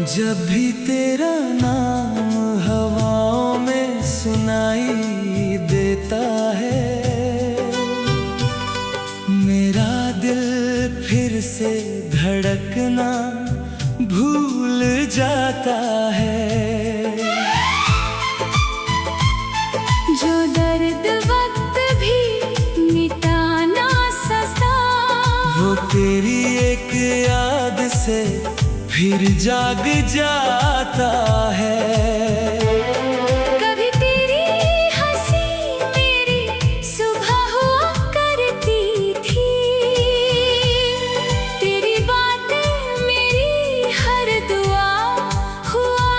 जब भी तेरा नाम हवाओं में सुनाई देता है, मेरा दिल फिर से धड़कना भूल जाता है। जो दर्द वक्त भी मिटा ना सका, वो तेरी एक याद से फिर जाग जाता है। कभी तेरी हंसी मेरी सुबह हुआ करती थी, तेरी बातें मेरी हर दुआ हुआ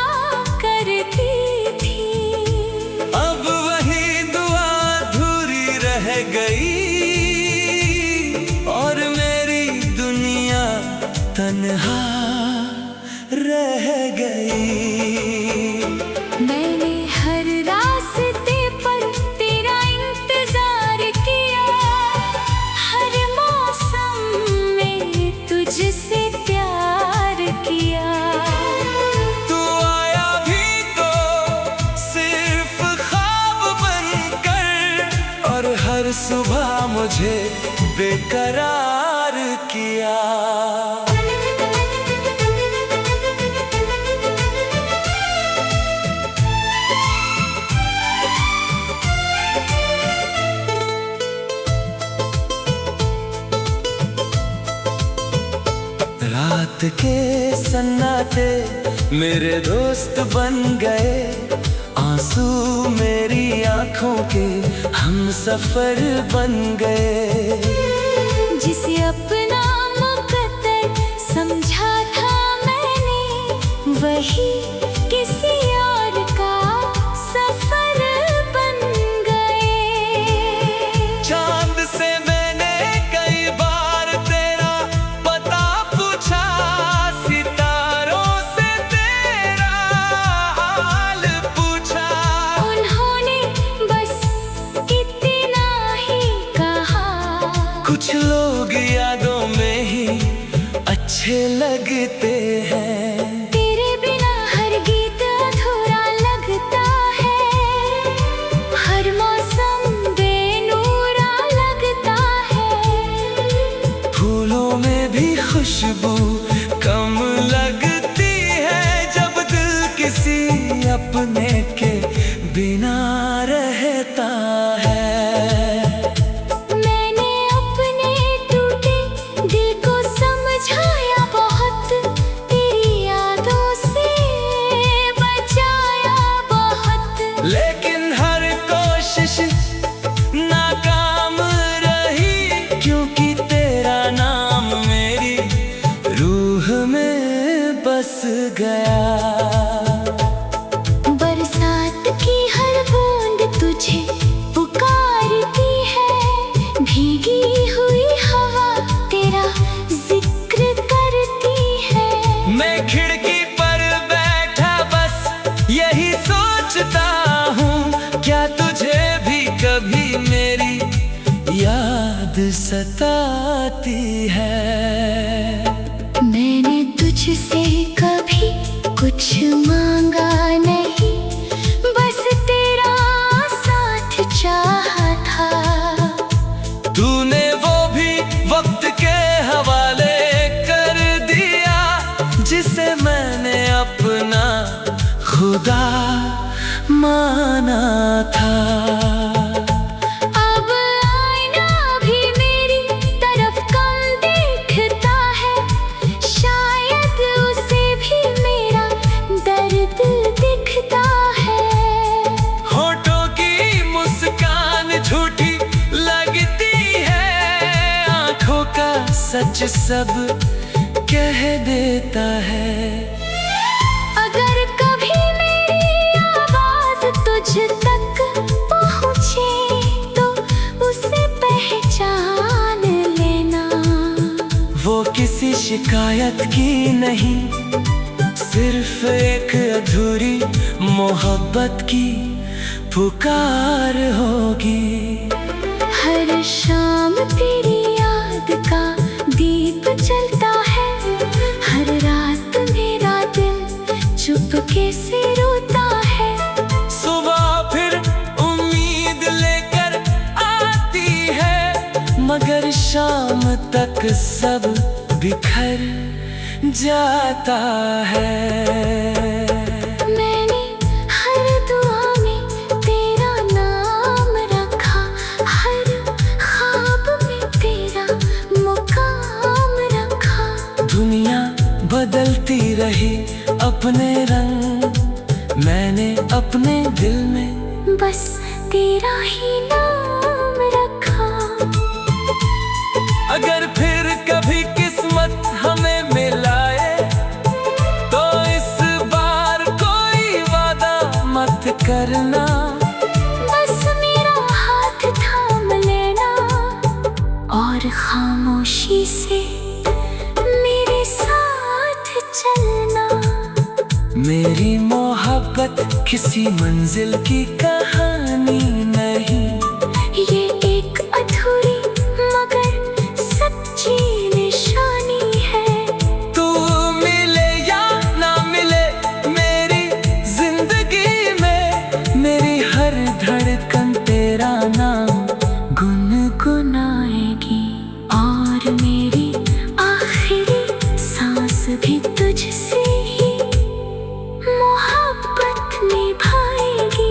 करती थी। अब वही दुआ अधूरी रह गई और मेरी दुनिया तन्हा रह गई। मैंने हर रास्ते पर तेरा इंतजार किया, हर मौसम में तुझसे प्यार किया। तू आया भी तो सिर्फ ख्वाब बनकर, और हर सुबह मुझे बेकरार किया। रात के सन्नाटे मेरे दोस्त बन गए, आंसू मेरी आंखों के हम सफर बन गए। जिसे अपना मुकद्दर समझा था मैंने, वही किसी और का सफर बन गए। चांद से मैंने कई बार तेरा पता पूछा, सितारों से तेरा हाल पूछा। उन्होंने बस इतना ही कहा, कुछ लोग यादों में ही अच्छे लगते हैं। तेरे बिना हर गीत अधूरा लगता है, हर मौसम बेनूरा लगता है। फूलों में भी खुशबू कम लगती है, जब दिल किसी अपने के बिना रहता है। मैंने अपने टूटे दिल को समझाया बहुत, तेरी यादों से बचाया बहुत। लेकिन हर कोशिश नाकाम रही, क्योंकि तेरा नाम मेरी रूह में बस गया। बरसात की हर बूंद तुझे पुकारती है, भीगी हुई हवा तेरा जिक्र करती है। मैं खिड़की पर बैठा बस यही सोचता हूँ, क्या तुझे भी कभी मेरी याद सताती है। मैंने तुझसे कभी कुछ मांगा नहीं, बस तेरा साथ चाहा था। तूने वो भी वक्त के हवाले कर दिया, जिसे मैंने अपना खुदा माना था। अब आईना भी मेरी तरफ कम देखता है, शायद उसे भी मेरा दर्द दिखता है। होठों की मुस्कान झूठी लगती है, आंखों का सच सब कह देता है। अगर कभी मेरी आवाज तुझ तक पहुँचे, तो उसे पहचान लेना। वो किसी शिकायत की नहीं, सिर्फ एक अधूरी मोहब्बत की पुकार होगी। हर शाम तेरी याद का दीप जलता है, हर रात मेरा दिल मगर शाम तक सब बिखर जाता है। मैंने हर दुआ में तेरा नाम रखा, हर ख्वाब में तेरा मुकाम रखा। दुनिया बदलती रही अपने रंग, मैंने अपने दिल में बस तेरा ही नाम रखा। अगर फिर कभी किस्मत हमें मिलाए तो इस बार कोई वादा मत करना। बस मेरा हाथ थाम लेना और खामोशी से मेरे साथ चलना। मेरी मोहब्बत किसी मंजिल की कहानी नहीं, ये एक अधूरी मगर सच्ची निशानी है। तू मिले या ना मिले मेरी जिंदगी में, मेरी हर धड़कन तेरा नाम गुनगुनाएगी और मेरी आखिरी सांस भी तुझसे ही मोहब्बत निभाएगी।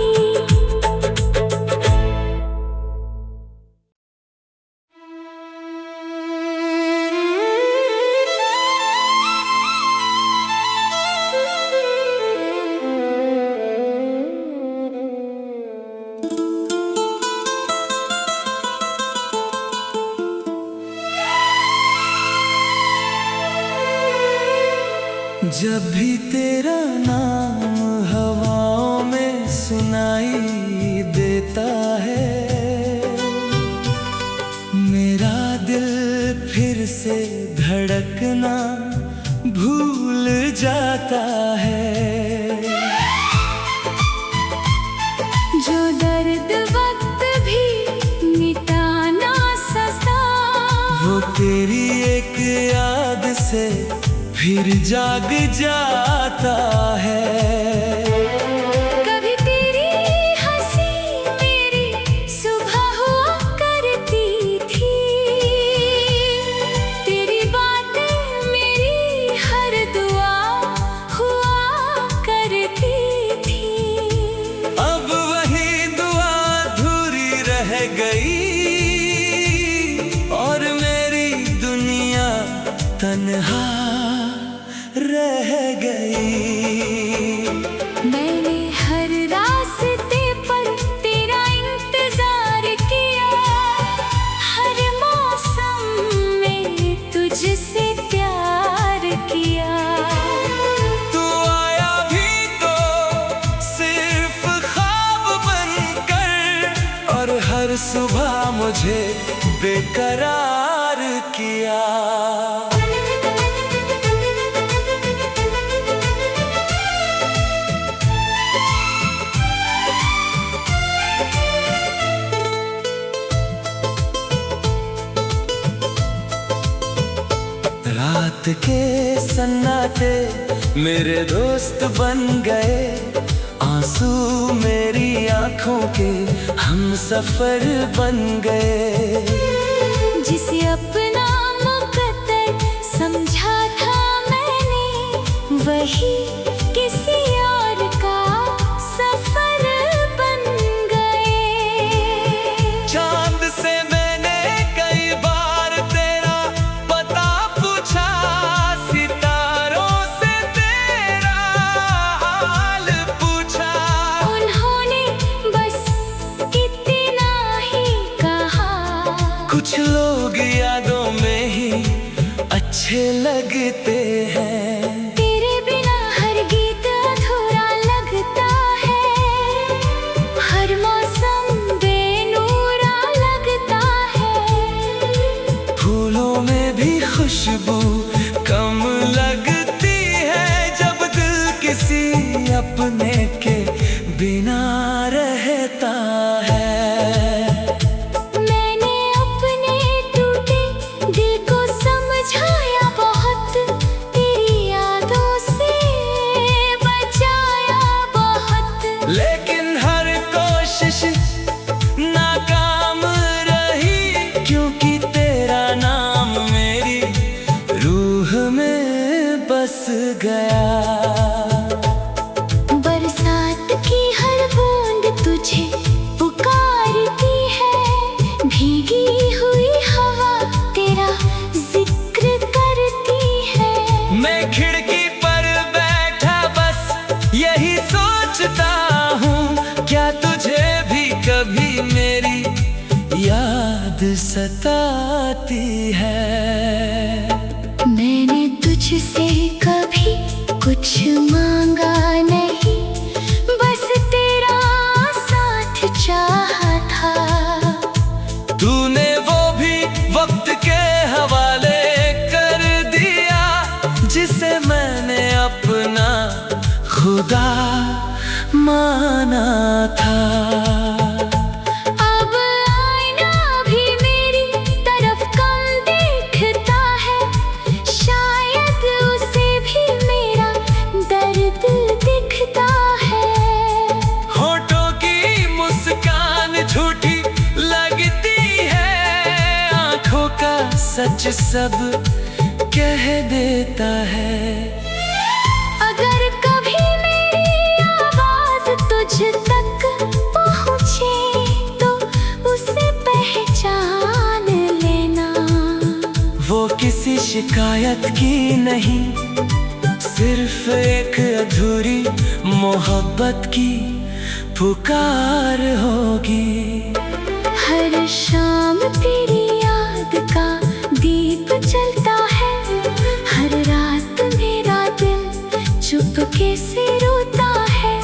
जब भी तेरा नाम हवाओं में सुनाई देता है, मेरा दिल फिर से धड़कना भूल जाता है। जो दर्द वक्त भी मिटा ना सका, वो तेरी एक याद से फिर जाग जाता है। कभी तेरी हंसी मेरी सुबह हुआ करती थी, तेरी बातें मेरी हर दुआ हुआ करती थी। अब वही दुआ अधूरी रह गई और मेरी दुनिया तन्हा रह गई। मैंने हर रास्ते पर तेरा इंतजार किया, हर मौसम में तुझसे प्यार किया। तू आया भी तो सिर्फ ख्वाब बनकर, और हर सुबह मुझे बेकरार किया। रात के सन्नाटे मेरे दोस्त बन गए, आंसू मेरी आंखों के हम सफर बन गए। जिसे अपना मुकद्दर समझा था मैंने, वही किसी और का सफर बन गए। चांद से मैंने कई बार तेरा पता पूछा, सितारों से तेरा हाल पूछा। उन्होंने बस इतना ही कहा, कुछ लोग यादों में ही अच्छे लगते हैं। तेरे बिना हर गीत अधूरा लगता है, हर मौसम बेनूरा लगता है। फूलों में भी खुशबू कम लगती है, जब दिल किसी अपने के बिना रहता है। मैंने अपने टूटे दिल को समझाया बहुत, तेरी यादों से बचाया बहुत। लेकिन हर कोशिश नाकाम रही, क्योंकि आती है। मैंने तुझसे कभी कुछ मांगा नहीं, बस तेरा साथ चाहा था। तूने वो भी वक्त के हवाले कर दिया, जिसे मैंने अपना खुदा माना था। अब आईना भी मेरी तरफ कम देखता है, शायद उसे भी मेरा दर्द दिखता है। होठों की मुस्कान झूठी लगती है, आंखों का सच सब कह देता है। अगर कभी मेरी आवाज तुझ तक पहुंचे तो उसे पहचान लेना। वो किसी शिकायत की नहीं, सिर्फ एक अधूरी मोहब्बत की पुकार होगी। हर शाम तेरी याद का दीप जलता है, हर रात मेरा दिल चुपके से रोता है।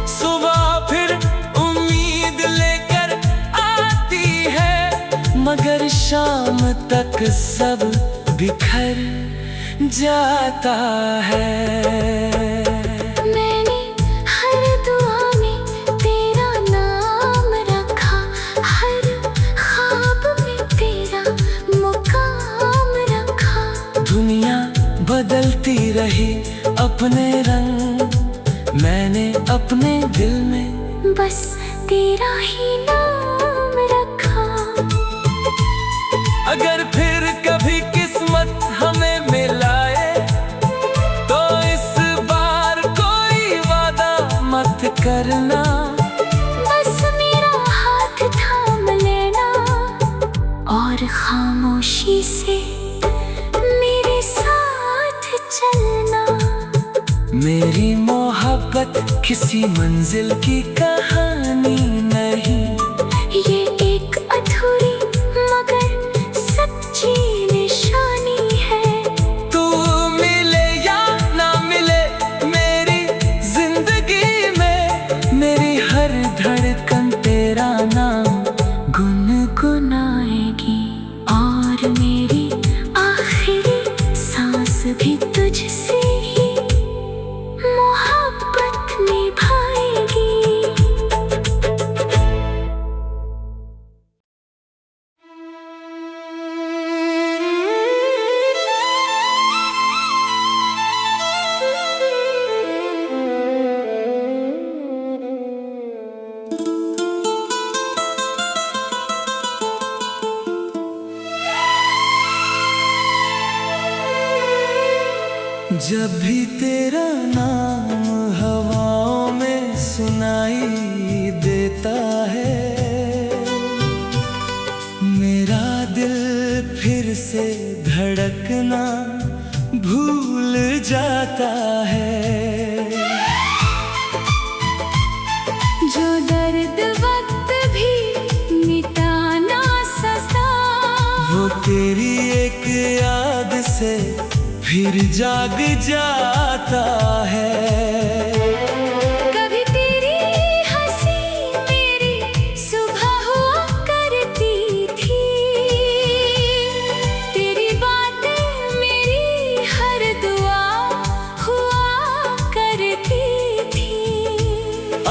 सुबह फिर उम्मीद लेकर आती है, मगर शाम तक सब बिखर जाता है। मैंने हर दुआ में तेरा नाम रखा, हर ख्वाब में तेरा मुकाम रखा। दुनिया बदलती रही अपने रंग, मैंने अपने दिल में बस तेरा ही नाम रखा। अगर फिर कभी किस्मत हमें मिलाए, तो इस बार कोई वादा मत करना। बस मेरा हाथ थाम लेना और खामोशी से मेरे साथ चलना। मेरी मोहब्बत किसी मंजिल की कहानी नहीं, ये एक अधूरी मगर सच्ची निशानी है। तू मिले या ना मिले मेरी जिंदगी में, मेरी हर धड़कन तेरा नाम गुनगुनाएगी, और मेरी आखिरी सांस भी तुझसे ही मोहब्बत निभाएगी। जब भी तेरा नाम हवाओं में सुनाई देता है, मेरा दिल फिर से धड़कना भूल जाता है। जो दर्द वक्त भी मिटा ना सका, वो तेरी एक याद से फिर जाग जाता है। कभी तेरी हंसी मेरी सुबह हुआ करती थी, तेरी बातें मेरी हर दुआ हुआ करती थी।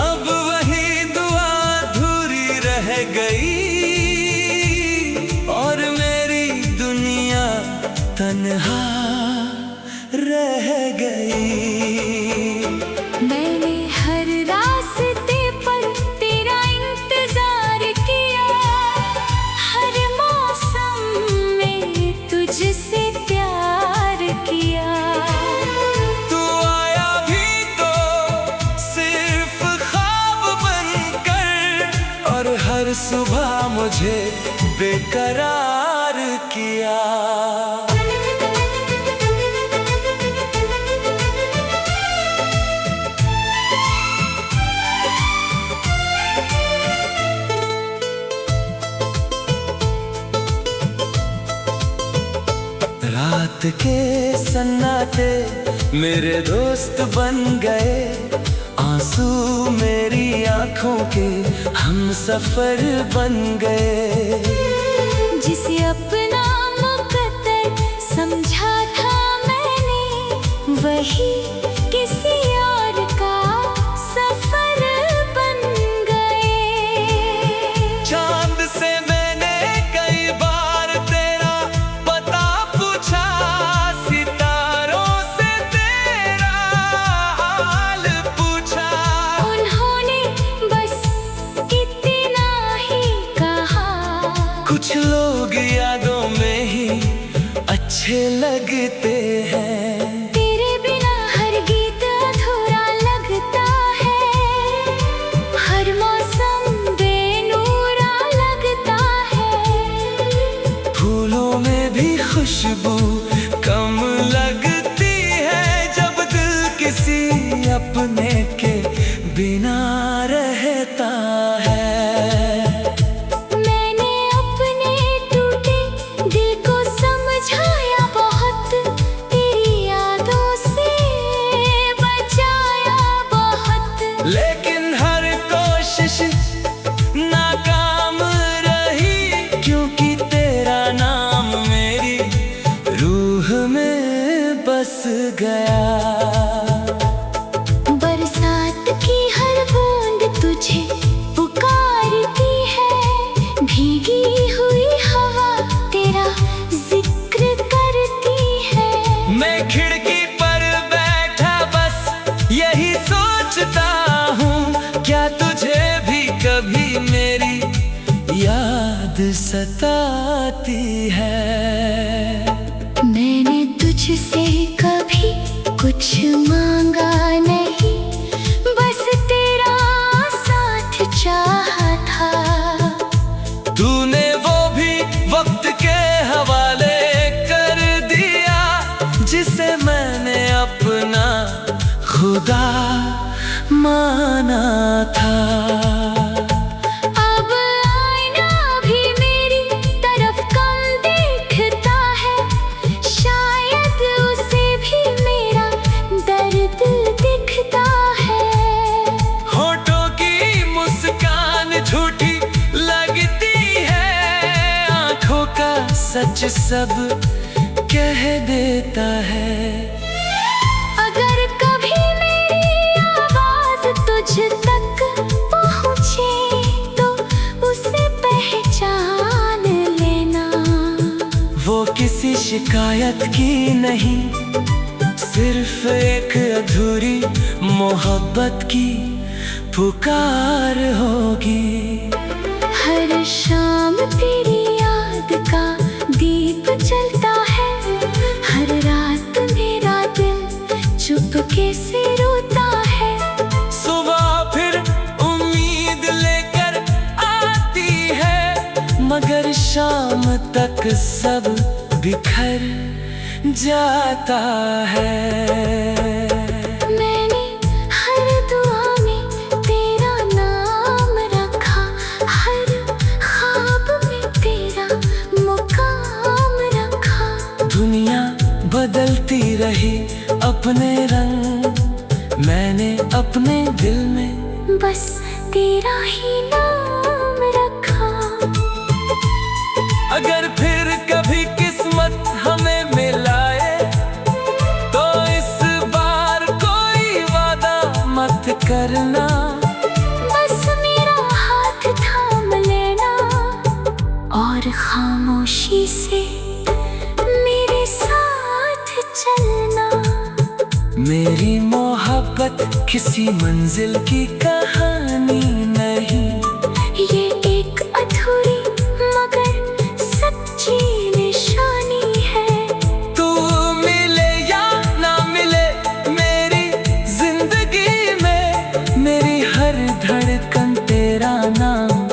अब वही दुआ अधूरी रह गई, और मेरी दुनिया तन्हा रह गई। मैंने हर रास्ते पर तेरा इंतजार किया, हर मौसम में तुझसे प्यार किया। तू आया भी तो सिर्फ ख्वाब बनकर, और हर सुबह मुझे बेकरार किया। रात के सन्नाटे मेरे दोस्त बन गए, आंसू मेरी आंखों के हम सफर बन गए। जिसे अपना मुकद्दर समझा था मैंने, वही किसी और का सफर बन गए। चांद से मैंने कई बार तेरा पता पूछा, सितारों से तेरा हाल पूछा। उन्होंने बस इतना ही कहा, कुछ लोग यादों में ही अच्छे लगते हैं। तेरे बिना हर गीत अधूरा लगता है, हर मौसम बेनूरा लगता है। फूलों में भी खुशबू कम लगती है, जब दिल किसी अपने के बिना रहता है। मैंने अपने टूटे दिल को समझाया बहुत, तेरी यादों से बचाया बहुत। लेकिन हर कोशिश नाकाम रही, क्योंकि तेरा नाम मेरी रूह में बस गया। बरसात की हर बूंद तुझे पुकारती है, भीगी हुई हवा तेरा जिक्र करती है। मैं खिड़की पर बैठा बस यही सोचता हूँ, क्या तुझे भी कभी मेरी याद सताती है। मैंने तुझसे कभी कुछ मांगा नहीं, बस तेरा साथ चाहा था। तूने वो भी वक्त के हवाले कर दिया, जिसे मैंने अपना खुदा माना था। अब आईना भी मेरी तरफ कम देखता है, शायद उसे भी मेरा दर्द दिखता है। होठों की मुस्कान झूठी लगती है, आंखों का सच सब कह देता है। अगर कभी मेरी आवाज तुझ तक पहुँचे, तो उसे पहचान लेना। वो किसी शिकायत की नहीं, सिर्फ एक अधूरी मोहब्बत की पुकार होगी। हर शाम तेरी याद का दीप जलता है, हर रात मेरा दिल चुपके से रोता है। सुबह फिर उम्मीद लेकर आती है, मगर शाम तक सब बिखर जाता है। मैंने हर दुआ में तेरा नाम रखा, हर ख्वाब में तेरा मुकाम रखा। दुनिया बदलती रही अपने रंग, मैंने अपने दिल में बस तेरा ही नाम रखा। अगर फिर कभी किस्मत हमें मिलाए, तो इस बार कोई वादा मत करना। बस मेरा हाथ थाम लेना, और खामोशी से मेरे साथ चलना। मेरी मोहब्बत किसी मंजिल की कहानी नहीं, ये एक अधूरी मगर सच्ची निशानी है। तू मिले या ना मिले मेरी जिंदगी में, मेरी हर धड़कन तेरा नाम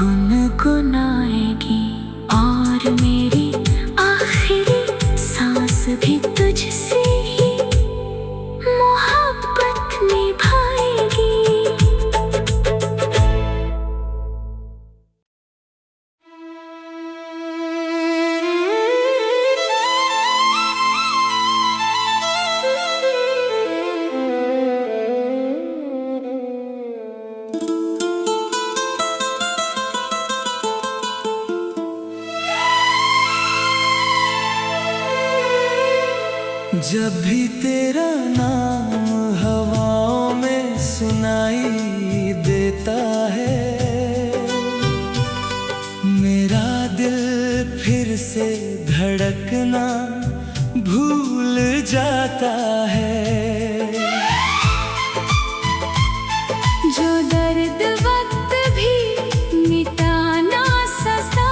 गुनगुनाएगी, और मेरी आखिरी सांस भी तुझसे ही मोहब्बत निभाएगी। जब भी तेरा नाम हवाओं में सुनाई देता है, मेरा दिल फिर से धड़कना भूल जाता है। जो दर्द वक्त भी मिटा ना सका,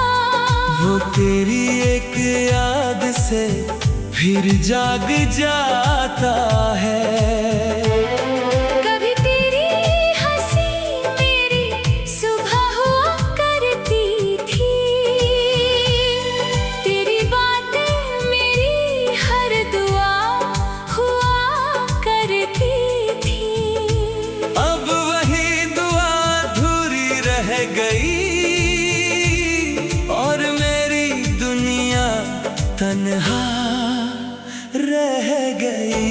वो तेरी एक याद से फिर जाग जाता है। कभी तेरी हंसी मेरी सुबह हुआ करती थी, तेरी बातें मेरी हर दुआ हुआ करती थी। अब वही दुआ अधूरी रह गई और मेरी दुनिया तन्हा रह गई।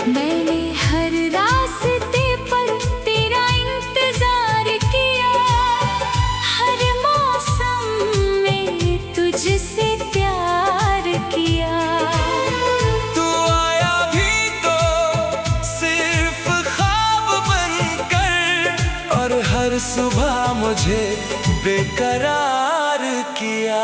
मैंने हर रास्ते पर तेरा इंतजार किया, हर मौसम में तुझसे प्यार किया। तू आया भी तो सिर्फ ख्वाब बनकर, और हर सुबह मुझे बेकरार किया।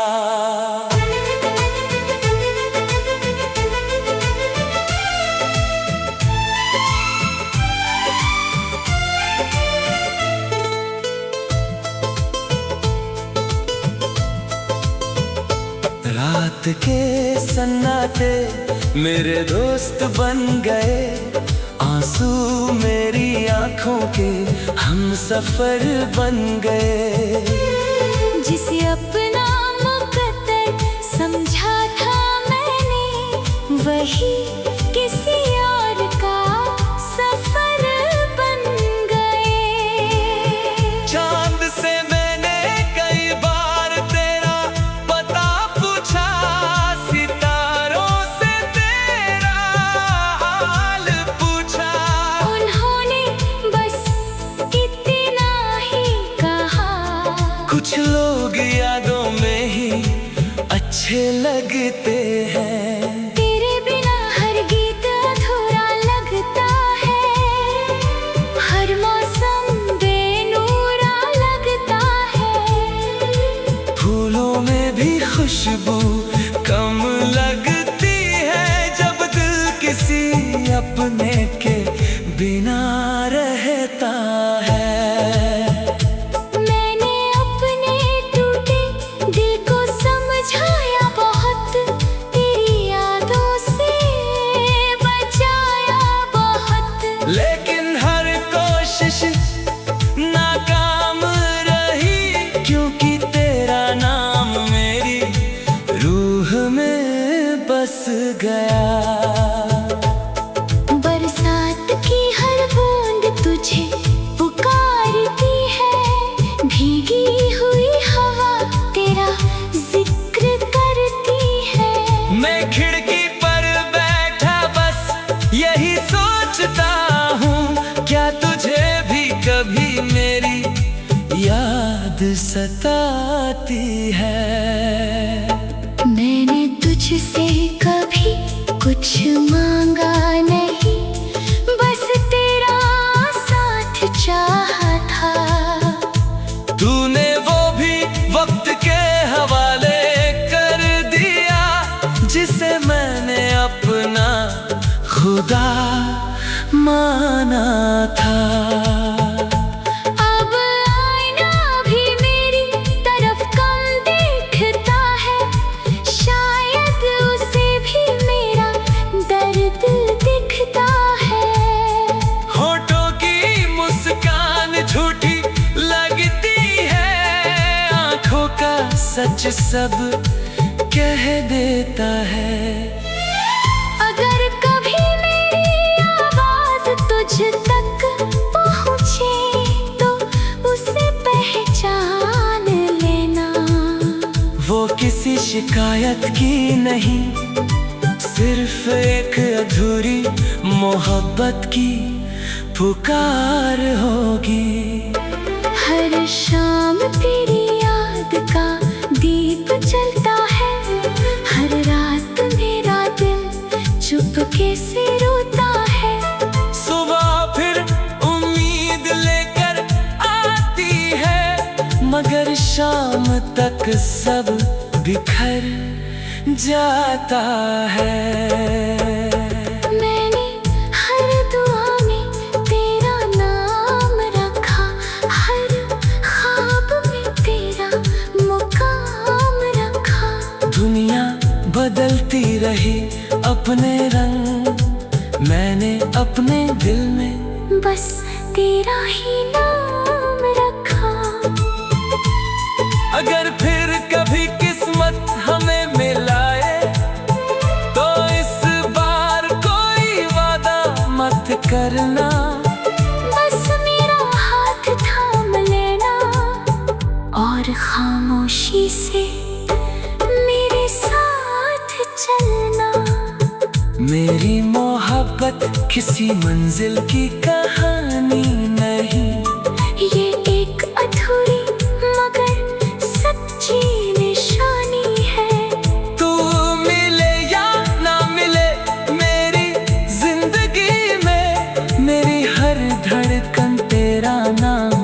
रात के सन्नाटे मेरे दोस्त बन गए, आंसू मेरी आंखों के हम सफर बन गए। जिसे अपना मुकद्दर समझा था मैंने, वही किसी और का सफर बन गए। चांद से मैंने कई बार तेरा पता पूछा, सितारों से तेरा हाल पूछा। उन्होंने बस इतना ही कहा, कुछ लोग यादों में ही अच्छे लगते हैं। तेरे बिना हर गीत अधूरा लगता है, हर मौसम बेनूरा लगता है। फूलों में भी खुशबू कम लगती है, जब दिल किसी अपने के बिना रहता है। मैंने अपने टूटे दिल को समझाया बहुत, तेरी यादों से बचाया बहुत। लेकिन हर कोशिश नाकाम रही, क्योंकि तेरा नाम मेरी रूह में बस गया। बरसात की हर बूंद तुझे पुकारती है, भीगी हुई हवा तेरा जिक्र करती है। मैं खिड़की पर बैठा बस यही सोचता हूँ, क्या तुझे भी कभी मेरी याद सताती है। मैंने तुझसे कभी कुछ मांगा नहीं, बस तेरा साथ चाहा था। तूने वो भी वक्त के हवाले कर दिया, जिसे मैंने अपना खुदा माना था। अब आईना भी मेरी तरफ कम देखता है, शायद उसे भी मेरा दर्द दिखता है। होठों की मुस्कान झूठी लगती है, आंखों का सच सब कह देता है। अगर कभी मेरी आवाज तुझ तक पहुँचे, तो उसे पहचान लेना। वो किसी शिकायत की नहीं, सिर्फ एक अधूरी मोहब्बत की पुकार होगी। हर शाम तेरी याद का दीप जलता है, हर रात मेरा दिल तक सब बिखर जाता है। मैंने हर दुआ में तेरा नाम रखा, हर ख्वाब में तेरा मुकाम रखा। दुनिया बदलती रही अपने रंग, मैंने अपने दिल में बस तेरा ही नाम रखा। अगर फिर कभी किस्मत हमें मिलाए तो इस बार कोई वादा मत करना। बस मेरा हाथ थाम लेना और खामोशी से मेरे साथ चलना। मेरी मोहब्बत किसी मंजिल की कहानी नहीं, ये एक अधूरी मगर सच्ची निशानी है। तू मिले या ना मिले मेरी जिंदगी में, मेरी हर धड़कन तेरा नाम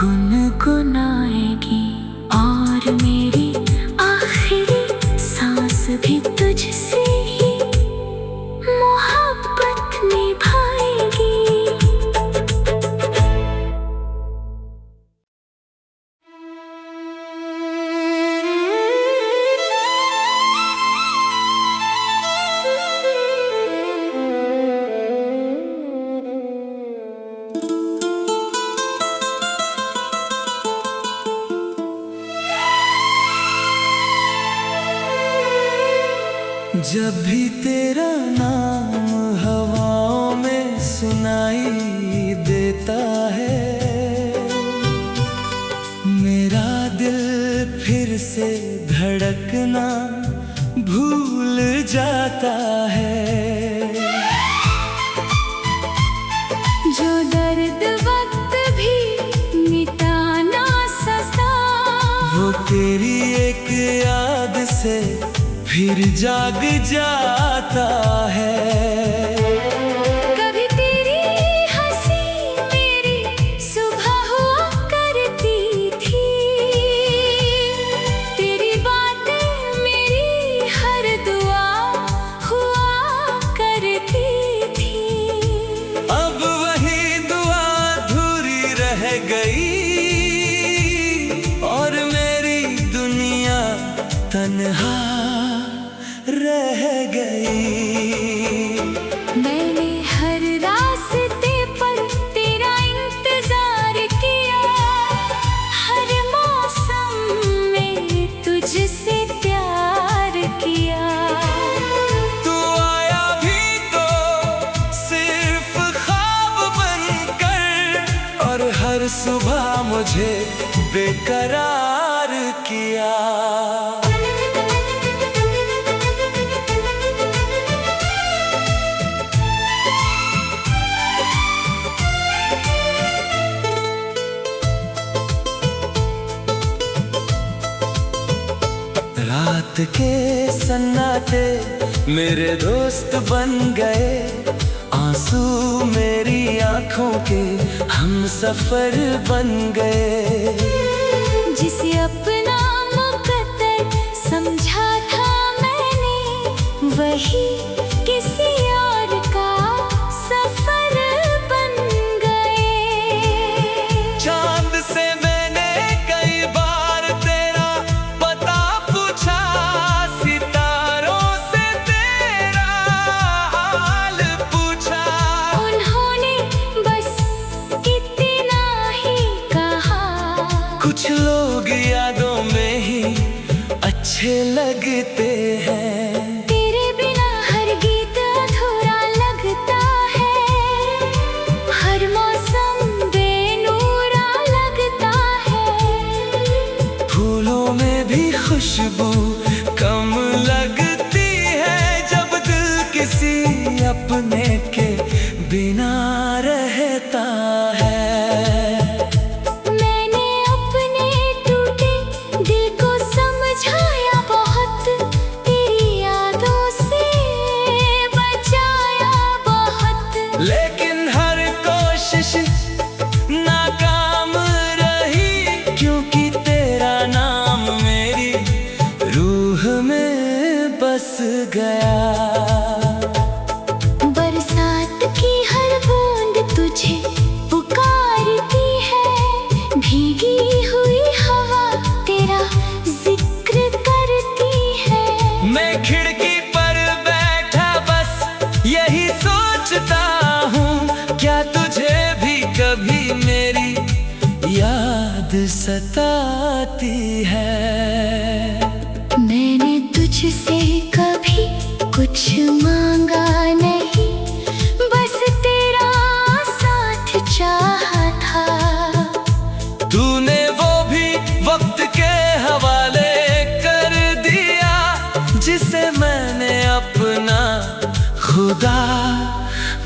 गुनगुनाएगी और मेरी आखिरी सांस भी तुझसे ही मोहब्बत निभाएगी। जब भी तेरा नाम हवाओं में सुनाई देता है, मेरा दिल फिर से धड़कना भूल जाता है। जो दर्द वक्त भी मिटा ना सका, वो तेरी एक याद से फिर जाग जाता है। कभी तेरी हंसी मेरी सुबह हुआ करती थी, तेरी बातें मेरी हर दुआ हुआ करती थी। अब वही दुआ अधूरी रह गई और मेरी दुनिया तन्हा रह गई। मैंने हर रास्ते पर तेरा इंतजार किया, हर मौसम में तुझसे प्यार किया। तू आया भी तो सिर्फ ख्वाब बनकर और हर सुबह मुझे बेकरार किया। रात के सन्नाटे मेरे दोस्त बन गए, आंसू मेरी आंखों के हम सफर बन गए। जिसे अपना मुकद्दर समझा था मैंने, वही किसी और का सफर बन गए। चांद से मैंने कई बार तेरा पता पूछा, सितारों से तेरा हाल पूछा। उन्होंने बस इतना ही कहा, कुछ लोग यादों में ही अच्छे लगते हैं। तेरे बिना हर गीत अधूरा लगता है, हर मौसम बेनूरा लगता है। फूलों में भी खुशबू कम लगती है जब दिल किसी अपने के बिना रहता है। मैंने अपने टूटे दिल को समझाया बहुत, तेरी में बस गया। बरसात की हर बूंद तुझे पुकारती है, भीगी हुई हवा तेरा जिक्र करती है। मैं खिड़की पर बैठा बस यही सोचता हूँ, क्या तुझे भी कभी मेरी याद सताती है। मैंने तुझसे कभी कुछ मांगा नहीं, बस तेरा साथ चाहा था। तूने वो भी वक्त के हवाले कर दिया, जिसे मैंने अपना खुदा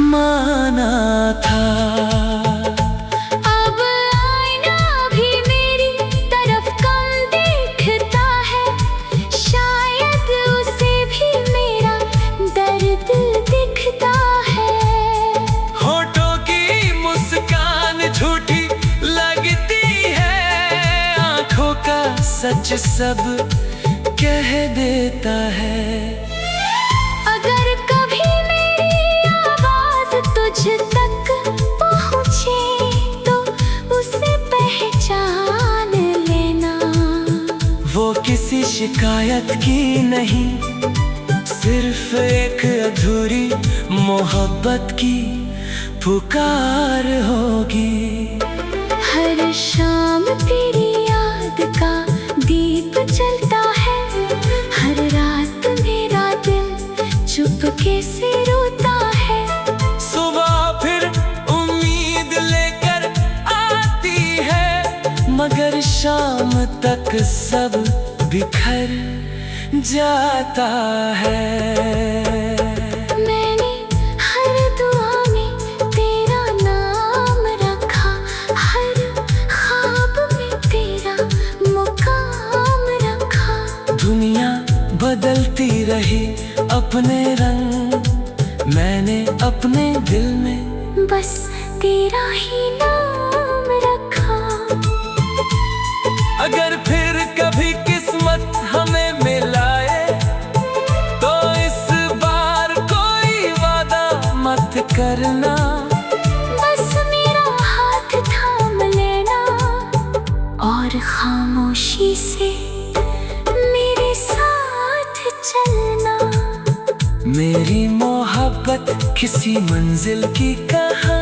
माना था। अब आईना भी मेरी तरफ कम देखता है, शायद उसे भी मेरा दर्द दिखता है। होठों की मुस्कान झूठी लगती है, आंखों का सच सब कह देता है। अगर कभी मेरी आवाज तुझ तक पहुँचे तो उसे पहचान लेना। वो किसी शिकायत की नहीं, सिर्फ एक अधूरी मोहब्बत की पुकार होगी। हर शाम तेरी याद का दीप जलता है, हर रात मेरा दिल चुपके से रोता है। सुबह फिर उम्मीद लेकर आती है, मगर शाम तक सब बिखर जाता है। मैंने हर दुआ में तेरा नाम रखा, हर ख्वाब में तेरा मुकाम रखा। दुनिया बदलती रही अपने रंग, मैंने अपने दिल में बस तेरा ही नाम रखा। अगर फिर कभी किस्मत हमें मिलाए, तो इस बार कोई वादा मत करना। बस मेरा हाथ थाम लेना और खामोशी से मेरे साथ चलना। मेरी मोहब्बत किसी मंजिल की कहानी